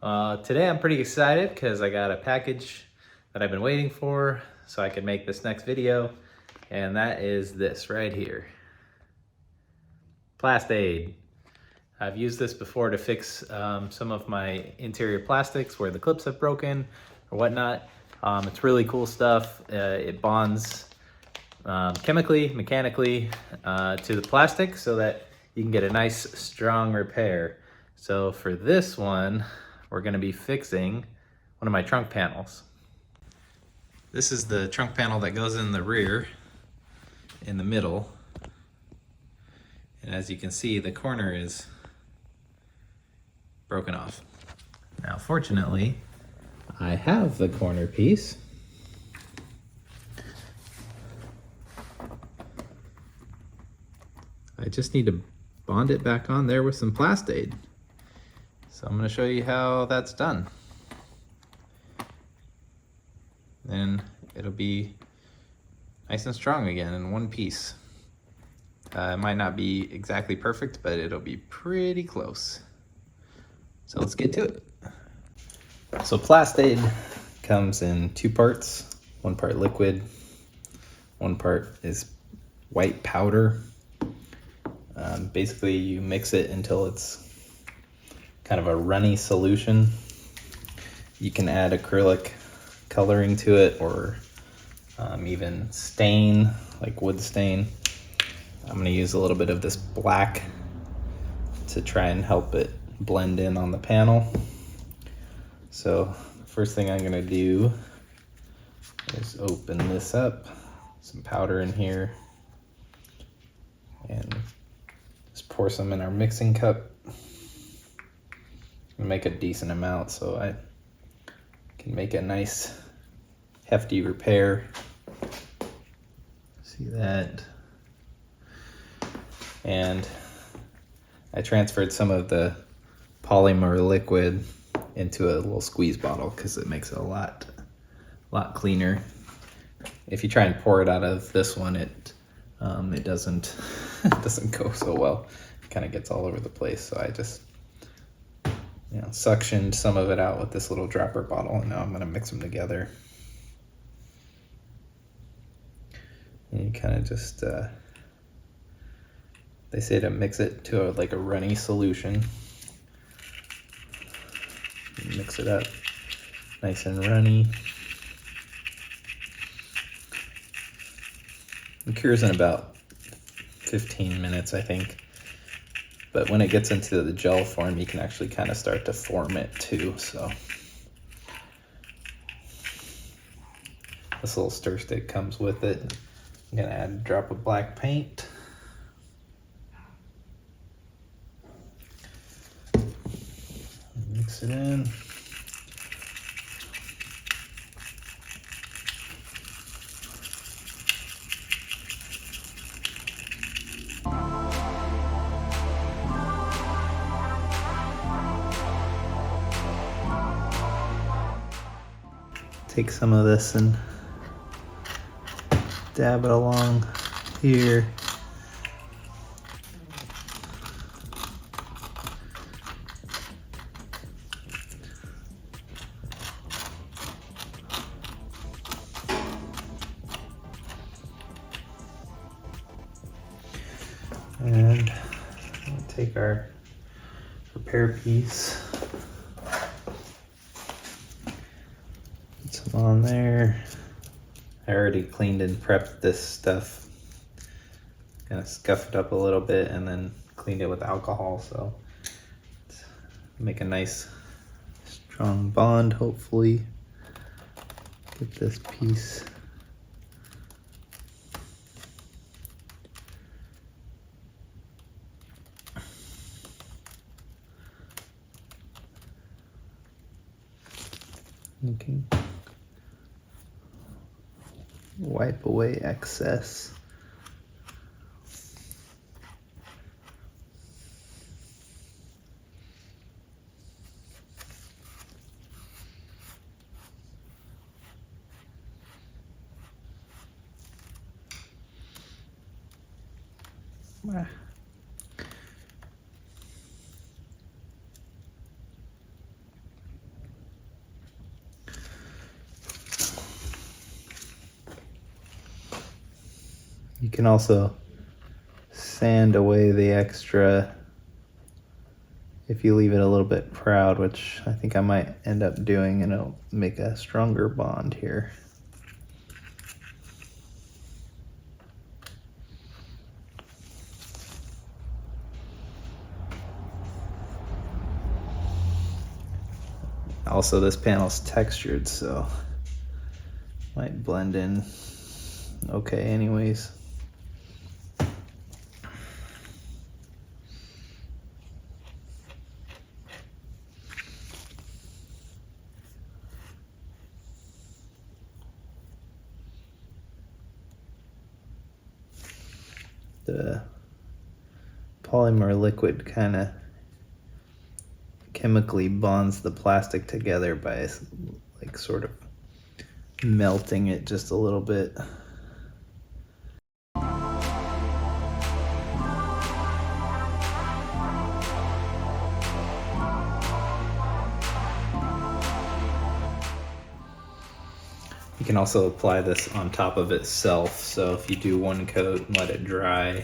Today I'm pretty excited because I got a package that I've been waiting for so I could make this next video, and that is this right here. Plast Aid. I've used this before to fix some of my interior plastics where the clips have broken or whatnot. It's really cool stuff. It bonds chemically, mechanically to the plastic so that you can get a nice strong repair. So for this one, we're going to be fixing one of my trunk panels. This is the trunk panel that goes in the rear, in the middle. And as you can see, the corner is broken off. Now, fortunately, I have the corner piece. I just need to bond it back on there with some Plast Aid. So I'm going to show you how that's done. Then it'll be nice and strong again in one piece. It might not be exactly perfect, but it'll be pretty close. So let's get to it. So Plast Aid comes in two parts. One part liquid, one part is white powder. Basically you mix it until it's kind of a runny solution. You can add acrylic coloring to it or even stain, like wood stain. I'm going to use a little bit of this black to try and help it blend in on the panel. So the first thing I'm going to do is open this up, some powder in here, and just pour some in our mixing cup. Make a decent amount so I can make a nice hefty repair. See that? And I transferred some of the polymer liquid into a little squeeze bottle because it makes it a lot cleaner. If you try and pour it out of this one, it doesn't go so well. It kind of gets all over the place. So I just suctioned some of it out with this little dropper bottle, and now I'm going to mix them together. And you kind of just they say to mix it to like a runny solution. Mix it up nice and runny. It cures in about 15 minutes, I think. But when it gets into the gel form, you can actually kind of start to form it too. So this little stir stick comes with it. I'm gonna add a drop of black paint. Mix it in. Take some of this and dab it along here. And we'll take our repair piece. Some on there. I already cleaned and prepped this stuff. Kind of scuffed it up a little bit and then cleaned it with alcohol, so make a nice strong bond, hopefully. Get this piece looking. Wipe away excess. can also sand away the extra if you leave it a little bit proud, which I think I might end up doing, and it'll make a stronger bond here. Also, this panel's textured, so might blend in okay anyways. The polymer liquid kind of chemically bonds the plastic together by like sort of melting it just a little bit. You can also apply this on top of itself, so if you do one coat and let it dry,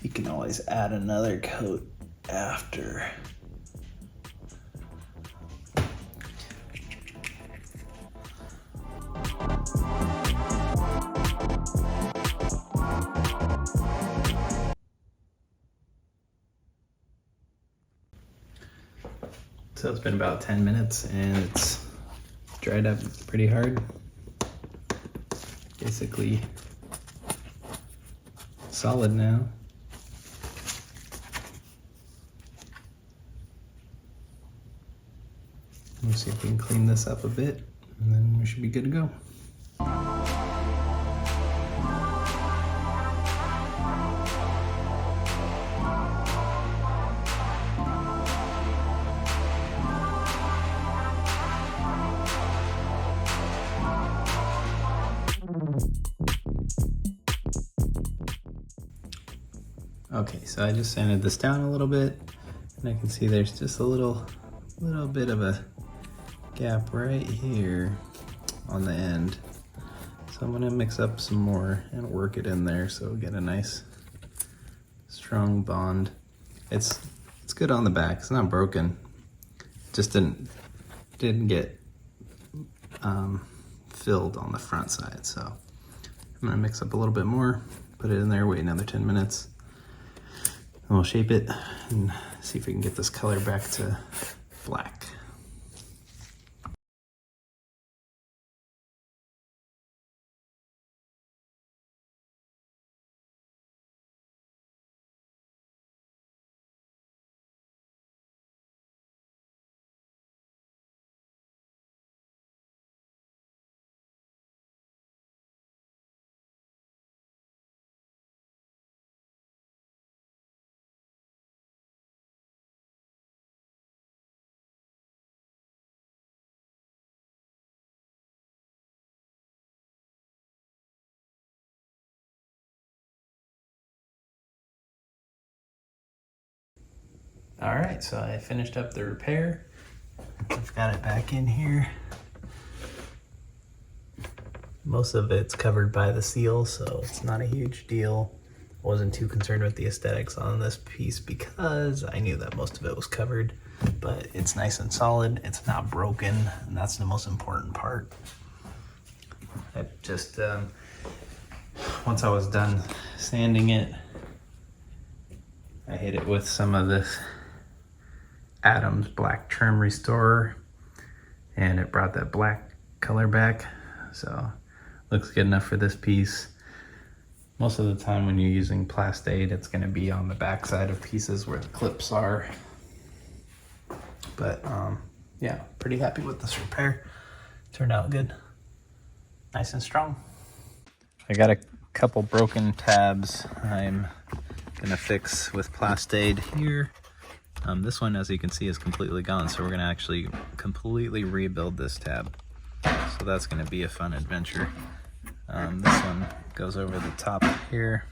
you can always add another coat after. So it's been about 10 minutes and it's dried up pretty hard. Basically solid now. Let's see if we can clean this up a bit, and then we should be good to go. Okay, so I just sanded this down a little bit, and I can see there's just a little bit of a gap right here on the end. So I'm gonna mix up some more and work it in there so we get a nice strong bond. It's good on the back, it's not broken. Just didn't get filled on the front side. So I'm gonna mix up a little bit more, put it in there, wait another 10 minutes. And we'll shape it and see if we can get this color back to black. All right, so I finished up the repair. I've got it back in here. Most of it's covered by the seal, so it's not a huge deal. I wasn't too concerned with the aesthetics on this piece because I knew that most of it was covered, but it's nice and solid. It's not broken, and that's the most important part. I just, once I was done sanding it, I hit it with some of this Adam's Black Trim Restorer, and it brought that black color back, so looks good enough for this piece. Most of the time when you're using Plast Aid, it's going to be on the back side of pieces where the clips are. But yeah, pretty happy with this repair. Turned out good, nice and strong. I got a couple broken tabs I'm gonna fix with Plast Aid here. This one, as you can see, is completely gone, so we're gonna actually completely rebuild this tab. So that's gonna be a fun adventure. This one goes over the top here.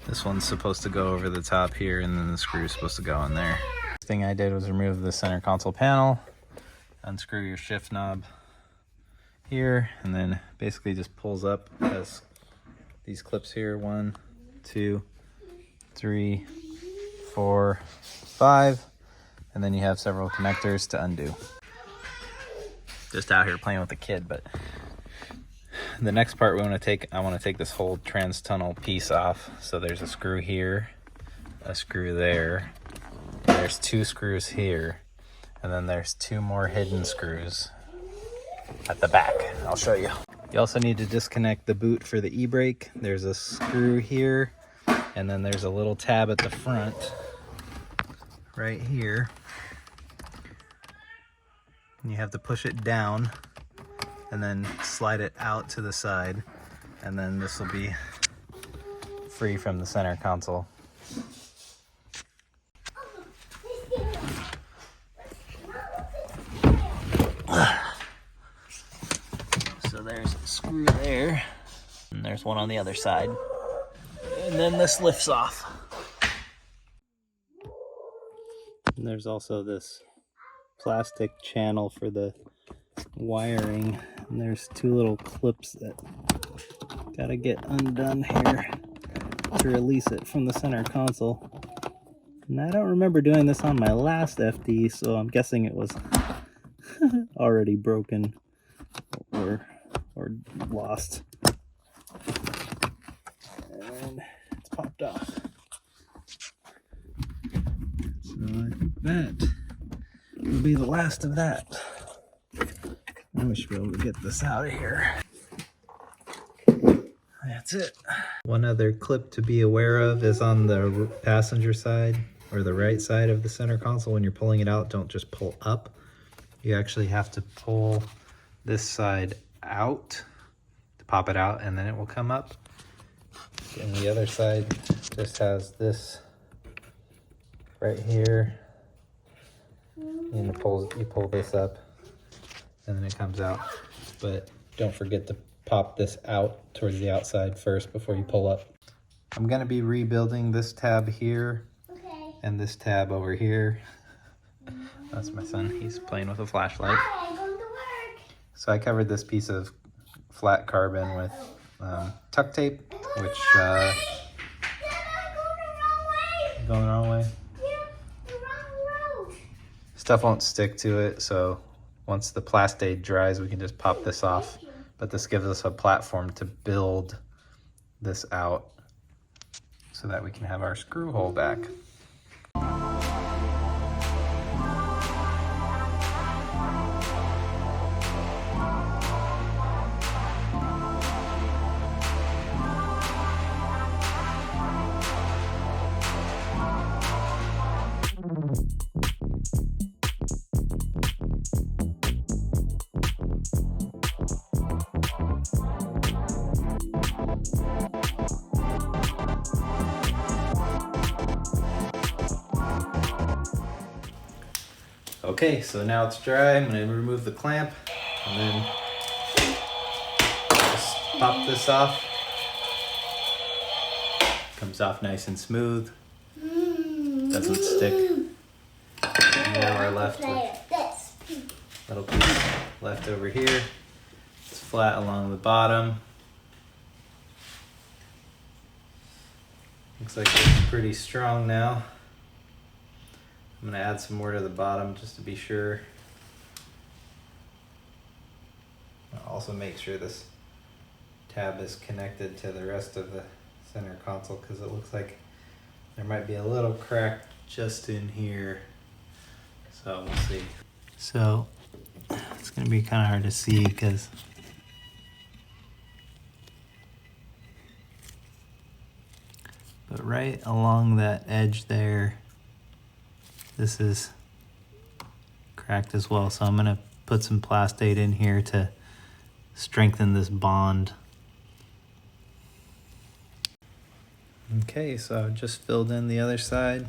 This one's supposed to go over the top here, and then the screw is supposed to go in there. First thing I did was remove the center console panel, unscrew your shift knob here, and then basically just pulls up as these clips here, 1, 2, 3, 4, 5, and then you have several connectors to undo. Just out here playing with the kid, but the next part I want to take this whole trans tunnel piece off. So there's a screw here, a screw there, there's 2 screws here, and then there's 2 more hidden screws at the back. I'll show you. You also need to disconnect the boot for the e-brake. There's a screw here, and then there's a little tab at the front right here. And you have to push it down and then slide it out to the side, and then this will be free from the center console. So there's a screw there, and there's one on the other side, and then this lifts off. And there's also this plastic channel for the wiring, and there's 2 little clips that gotta get undone here to release it from the center console. And I don't remember doing this on my last FD, so I'm guessing it was already broken or lost. And it's popped off. So I think that will be the last of that. I should be able to get this out of here. That's it. One other clip to be aware of is on the passenger side or the right side of the center console. When you're pulling it out, don't just pull up. You actually have to pull this side out to pop it out, and then it will come up. And the other side just has this right here. And you pull this up, and then it comes out. But don't forget to pop this out towards the outside first before you pull up. I'm gonna be rebuilding this tab here and this tab over here. That's my son, he's playing with a flashlight. So I covered this piece of flat carbon with tuck tape, which going the wrong way. Stuff won't stick to it, so once the Plast Aid dries, we can just pop this off. But this gives us a platform to build this out so that we can have our screw hole back. Okay, so now it's dry. I'm going to remove the clamp and then just pop this off. Comes off nice and smooth. Doesn't stick. And now we're left with a little piece left over here. It's flat along the bottom. Looks like it's pretty strong now. I'm going to add some more to the bottom just to be sure. I'll also make sure this tab is connected to the rest of the center console, because it looks like there might be a little crack just in here. So we'll see. So it's going to be kind of hard to see because but right along that edge there, this is cracked as well. So I'm going to put some Plast Aid in here to strengthen this bond. Okay, so I've just filled in the other side.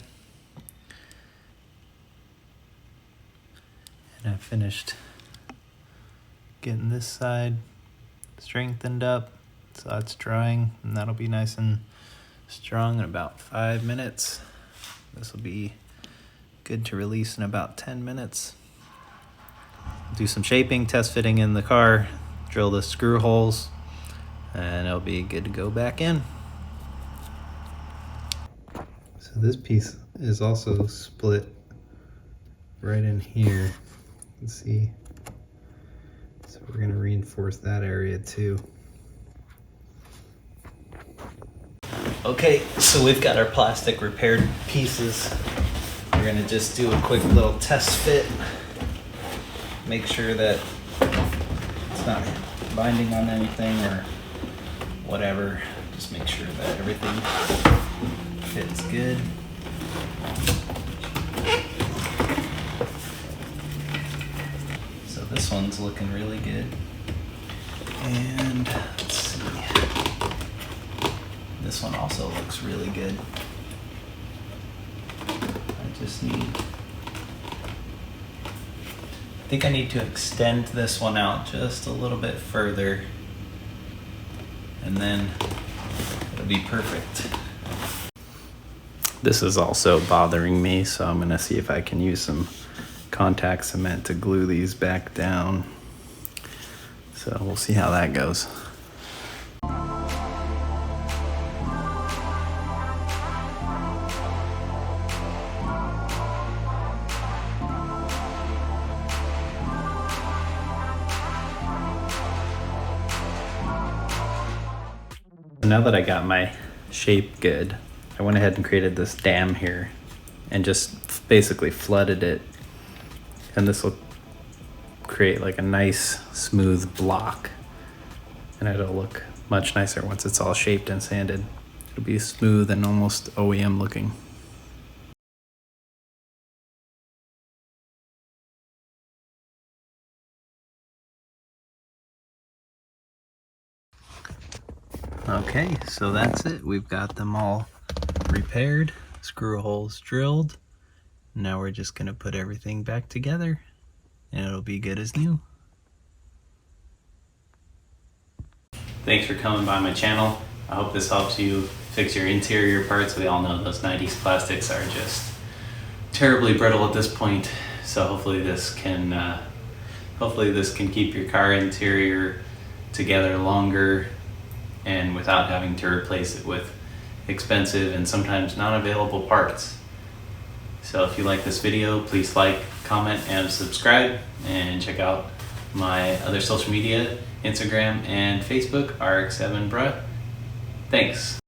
And I finished getting this side strengthened up. So that's drying, and that'll be nice and strong in about 5 minutes. This will be good to release in about 10 minutes. Do some shaping, test fitting in the car, drill the screw holes, and it'll be good to go back in. So this piece is also split right in here. Let's see. So we're going to reinforce that area too. Okay, so we've got our plastic repaired pieces. We're going to just do a quick little test fit. Make sure that it's not binding on anything or whatever. Just make sure that everything fits good. So this one's looking really good. And let's see. This one also looks really good. I think I need to extend this one out just a little bit further, and then it'll be perfect. This is also bothering me, so I'm gonna see if I can use some contact cement to glue these back down. So we'll see how that goes. Now that I got my shape good, I went ahead and created this dam here and just basically flooded it. And this will create like a nice smooth block. And it'll look much nicer once it's all shaped and sanded. It'll be smooth and almost OEM looking. Okay, so that's it. We've got them all repaired, screw holes drilled. Now we're just gonna put everything back together and it'll be good as new. Thanks for coming by my channel. I hope this helps you fix your interior parts. We all know those 90s plastics are just terribly brittle at this point. So hopefully this can keep your car interior together longer and without having to replace it with expensive and sometimes non-available parts. So if you like this video, please like, comment, and subscribe, and check out my other social media, Instagram and Facebook, RX7Bruh. Thanks.